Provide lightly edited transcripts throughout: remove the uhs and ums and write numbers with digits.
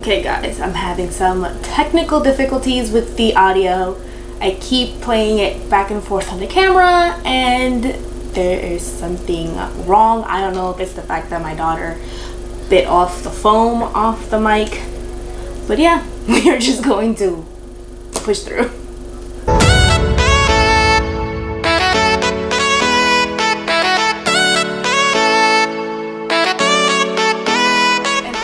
Okay guys, I'm having some technical difficulties with the audio. I keep playing it back and forth on the camera and there is something wrong. I don't know if it's the fact that my daughter bit off the foam off the mic. But yeah, we are just going to push through.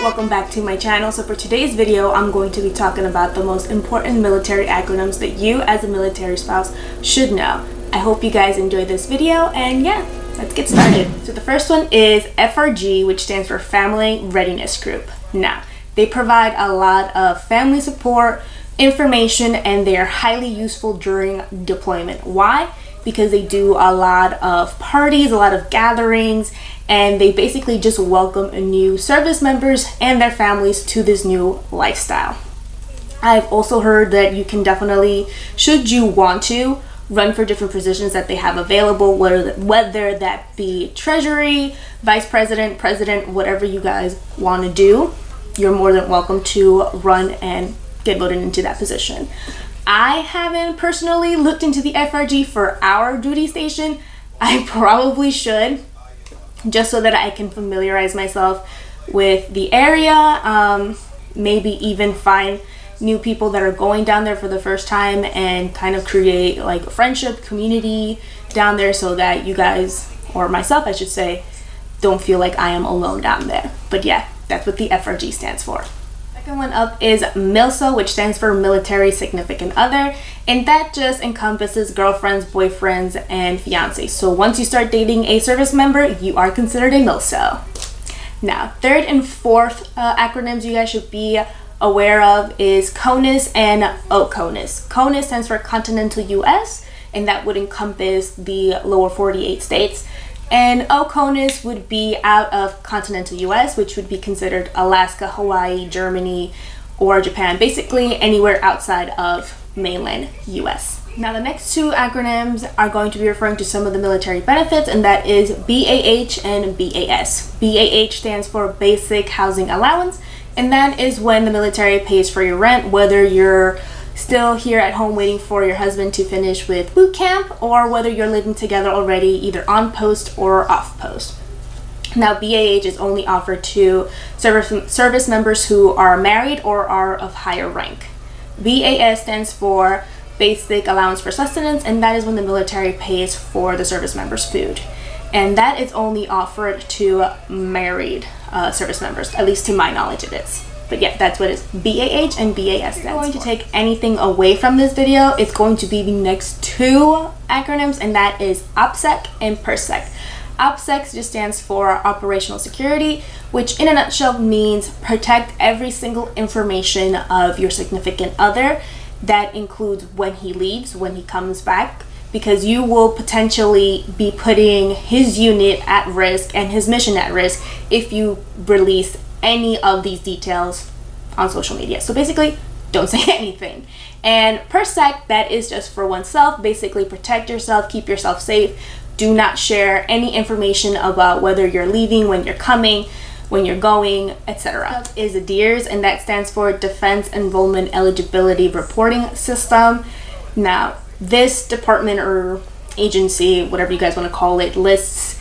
Welcome back to my channel. So for today's video, I'm going to be talking about the most important military acronyms that you as a military spouse should know. I hope you guys enjoyed this video and yeah, let's get started. So the first one is FRG, which stands for Family Readiness Group. Now, they provide a lot of family support, information, and they are highly useful during deployment. Why? Because they do a lot of parties, a lot of gatherings, and they basically just welcome new service members and their families to this new lifestyle. I've also heard that you can definitely, should you want to, run for different positions that they have available, whether that be treasury, vice president, president, whatever you guys want to do, you're more than welcome to run and get voted into that position. I haven't personally looked into the FRG for our duty station. I probably should, just so that I can familiarize myself with the area, maybe even find new people that are going down there for the first time and kind of create like a friendship community down there so that you guys, or myself I should say, don't feel like I am alone down there. But yeah, that's what the FRG stands for. Second one up is MilSo, which stands for Military Significant Other, and that just encompasses girlfriends, boyfriends, and fiancés. So once you start dating a service member, you are considered a MilSo. Now, third and fourth acronyms you guys should be aware of is CONUS and OCONUS. CONUS stands for Continental US, and that would encompass the lower 48 states. And OCONUS would be out of continental US, which would be considered Alaska, Hawaii, Germany, or Japan, basically anywhere outside of mainland US. Now the next two acronyms are going to be referring to some of the military benefits, and that is BAH and BAS. BAH stands for Basic Housing Allowance, and that is when the military pays for your rent, whether you're still here at home waiting for your husband to finish with boot camp, or whether you're living together already either on post or off post. Now BAH is only offered to service members who are married or are of higher rank. BAS stands for Basic Allowance for Sustenance, and that is when the military pays for the service members' food. And that is only offered to married service members, at least to my knowledge it is. But yeah, that's what it's BAH and BAS stands for. If you're going to take anything away from this video, it's going to be the next two acronyms, and that is OPSEC and PERSEC. OPSEC just stands for Operational Security, which in a nutshell means protect every single information of your significant other. That includes when he leaves, when he comes back, because you will potentially be putting his unit at risk and his mission at risk if you release any of these details on social media. So basically, don't say anything. And PERSEC, that is just for oneself. Basically, protect yourself, keep yourself safe. Do not share any information about whether you're leaving, when you're coming, when you're going, etc. Is DEERS, and that stands for Defense Enrollment Eligibility Reporting System. Now, this department or agency, whatever you guys want to call it, lists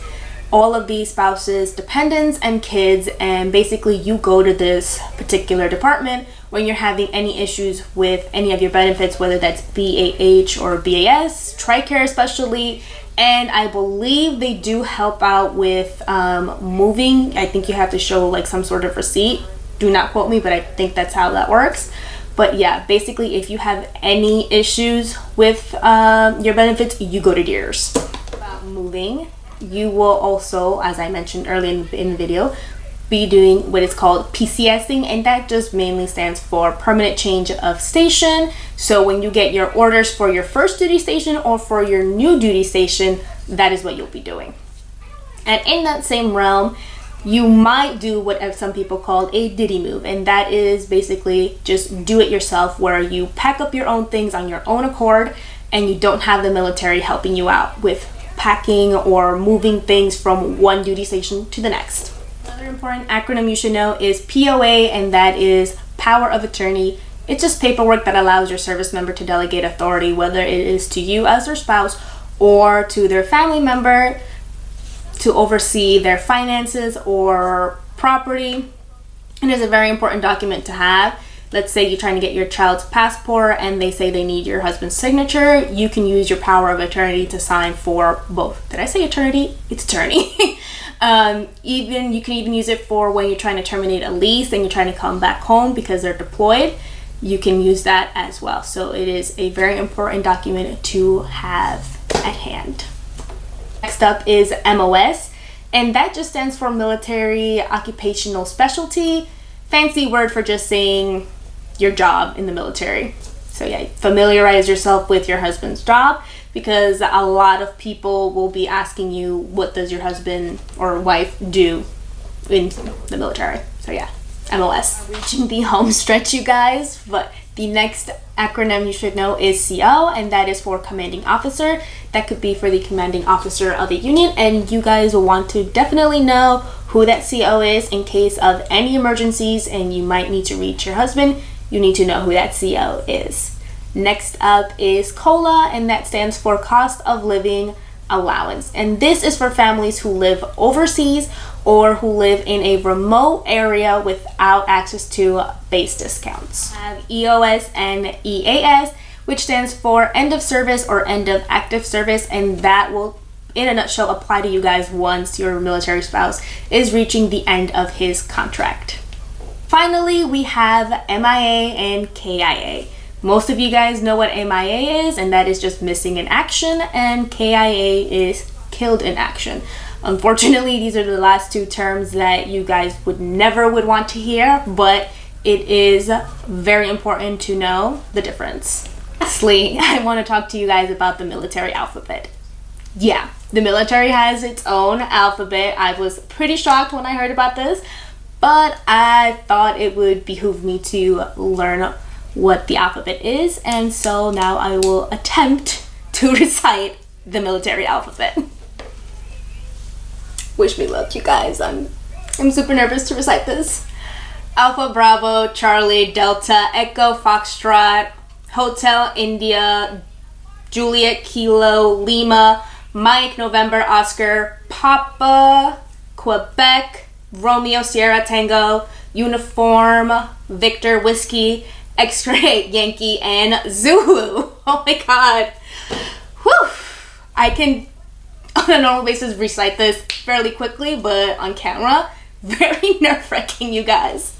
all of these spouses, dependents, and kids, and basically you go to this particular department when you're having any issues with any of your benefits, whether that's BAH or BAS, TRICARE especially, and I believe they do help out with moving. I think you have to show like some sort of receipt. Do not quote me, but I think that's how that works. But yeah, basically if you have any issues with your benefits, you go to DEERS. About moving, you will also, as I mentioned earlier in the video, be doing what is called PCSing, and that just mainly stands for Permanent Change of Station. So when you get your orders for your first duty station or for your new duty station, that is what you'll be doing. And in that same realm, you might do what some people call a ditty move, and that is basically just do it yourself, where you pack up your own things on your own accord and you don't have the military helping you out with packing or moving things from one duty station to the next. Another important acronym you should know is POA, and that is power of attorney. It's just paperwork that allows your service member to delegate authority, whether it is to you as their spouse or to their family member, to oversee their finances or property. It is a very important document to have. Let's say you're trying to get your child's passport and they say they need your husband's signature. You can use your power of attorney to sign for both. Did I say attorney? It's attorney. You can even use it for when you're trying to terminate a lease and you're trying to come back home because they're deployed. You can use that as well. So it is a very important document to have at hand. Next up is MOS, and that just stands for Military Occupational Specialty. Fancy word for just saying your job in the military. So yeah, familiarize yourself with your husband's job, because a lot of people will be asking you, what does your husband or wife do in the military? So yeah, MOS. Reaching the home stretch, you guys, but the next acronym you should know is CO, and that is for commanding officer. That could be for the commanding officer of a unit, and you guys will want to definitely know who that CO is in case of any emergencies and you might need to reach your husband. You need to know who that CO is. Next up is COLA, and that stands for Cost of Living Allowance, and this is for families who live overseas or who live in a remote area without access to base discounts. We have EOS and EAS, which stands for End of Service or End of Active Service, and that will in a nutshell apply to you guys once your military spouse is reaching the end of his contract. Finally, we have MIA and KIA. Most of you guys know what MIA is, and that is just missing in action, and KIA is killed in action. Unfortunately, these are the last two terms that you guys would never want to hear, but it is very important to know the difference. Lastly, I want to talk to you guys about the military alphabet. Yeah, the military has its own alphabet. I was pretty shocked when I heard about this, but I thought it would behoove me to learn what the alphabet is, and so now I will attempt to recite the military alphabet. Wish me luck, you guys. I'm super nervous to recite this. Alpha, Bravo, Charlie, Delta, Echo, Foxtrot, Hotel, India, Juliet, Kilo, Lima, Mike, November, Oscar, Papa, Quebec, Romeo, Sierra, Tango, Uniform, Victor, Whiskey, X-Ray, Yankee, and Zulu. Oh my god. Whew. I can, on a normal basis, recite this fairly quickly, but on camera, very nerve-wracking, you guys.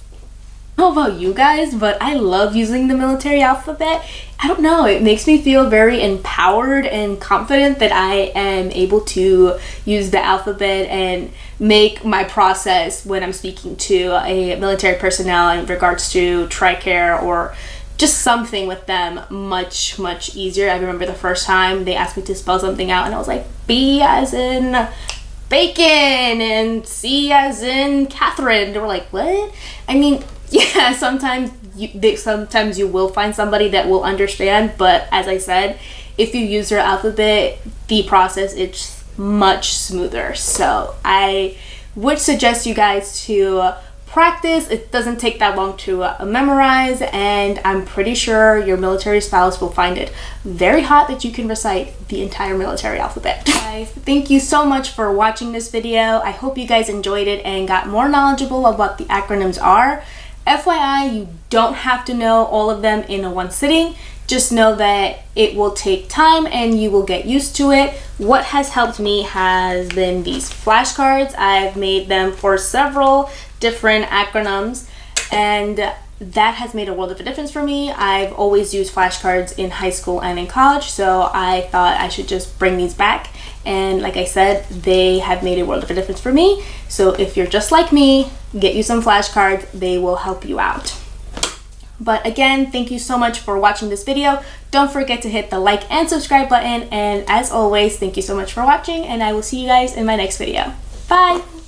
I don't know about you guys, but I love using the military alphabet. I don't know, it makes me feel very empowered and confident that I am able to use the alphabet and make my process when I'm speaking to a military personnel in regards to TRICARE or just something with them much easier. I remember the first time they asked me to spell something out and I was like, B as in bacon and C as in Catherine. They were like, what? I mean, yeah, sometimes you will find somebody that will understand, but as I said, if you use your alphabet, the process is much smoother. So I would suggest you guys to practice. It doesn't take that long to memorize, and I'm pretty sure your military spouse will find it very hot that you can recite the entire military alphabet. Guys, thank you so much for watching this video. I hope you guys enjoyed it and got more knowledgeable of what the acronyms are. FYI, you don't have to know all of them in one sitting. Just know that it will take time and you will get used to it. What has helped me has been these flashcards. I've made them for several different acronyms, and that has made a world of a difference for me. I've always used flashcards in high school and in college, so I thought I should just bring these back. And like I said, they have made a world of a difference for me. So if you're just like me, get you some flashcards. They will help you out. But again, thank you so much for watching this video. Don't forget to hit the like and subscribe button. And as always, thank you so much for watching, and I will see you guys in my next video. Bye!